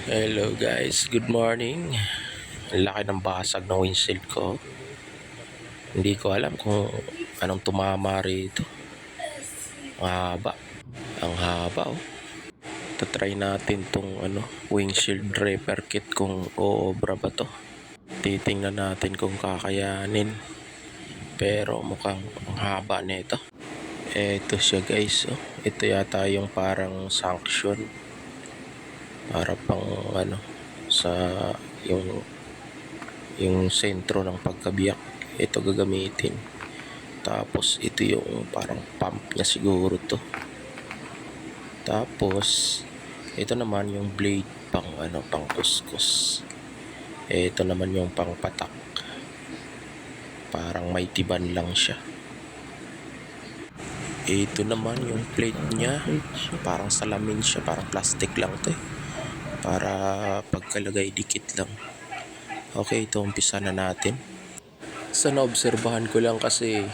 Hello guys, good morning. Ang laki ng basag ng windshield ko. Hindi ko alam kung anong tumama rito. Ang haba. Ang haba oh. Tatry natin tong windshield repair kit kung oobra ba to. Titingnan natin kung kakayanin. Pero mukhang ang haba nito. Ito siya guys. Oh. Ito yata yung parang sanction. Para pang sa yung sentro ng pagkabiyak. Ito gagamitin. Tapos ito yung parang pump niya siguro to. Tapos ito naman yung blade pang kuskus. Ito naman yung pang patak. Parang may tiban lang siya. Ito naman yung plate niya. Parang salamin siya, parang plastic lang to. Para pagkalagay dikit lang. Okay, ito umpisa na natin. Sa naobserbahan ko lang kasi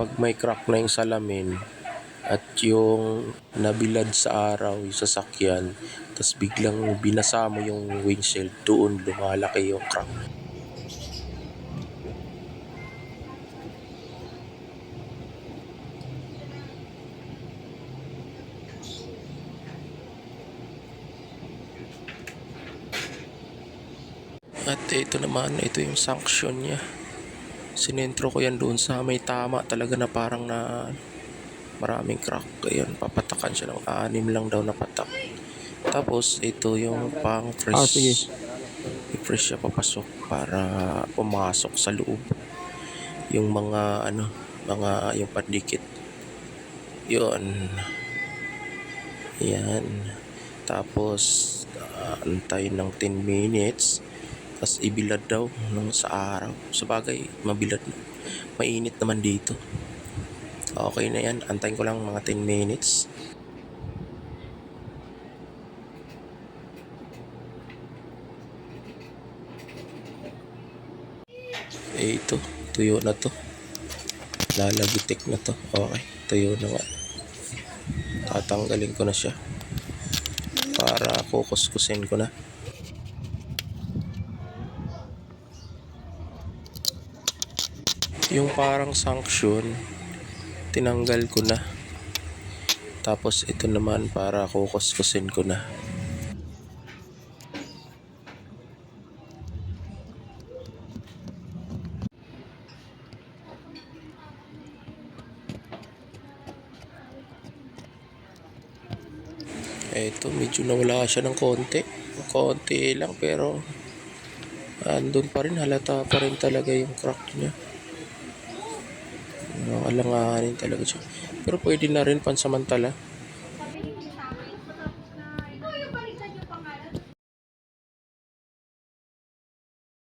pag may crack na yung salamin at yung nabilad sa araw yung sasakyan, tapos biglang binasa mo yung windshield, doon lumalaki yung crack. At ito naman, ito yung sanction niya. Sinentro ko yan doon sa may tama talaga na parang na maraming crack. Ayun, papatakan siya ng 6 lang daw na patak. Tapos ito yung pang fresh. I-fresh siya papasok para pumasok sa loob. Yung mga yung pandikit. Yun. Yan. Tapos antayin ng 10 minutes. Tapos ibilad daw nung sa araw. Sa bagay, mabilad. Mainit naman dito. Okay na yan. Antayin ko lang mga 10 minutes. Ito. Tuyo na to. Lalagitik na to. Okay. Tuyo na nga. Tatanggalin ko na siya. Para kukuskusin ko na. Yung parang sanction, tinanggal ko na. Tapos ito naman para kukuskusin ko na. Ito, medyo nawala siya ng konti. Konti lang pero andun pa rin, halata pa rin talaga yung crack niya. Alanganin talaga siya. Pero pwede na rin pansamantala.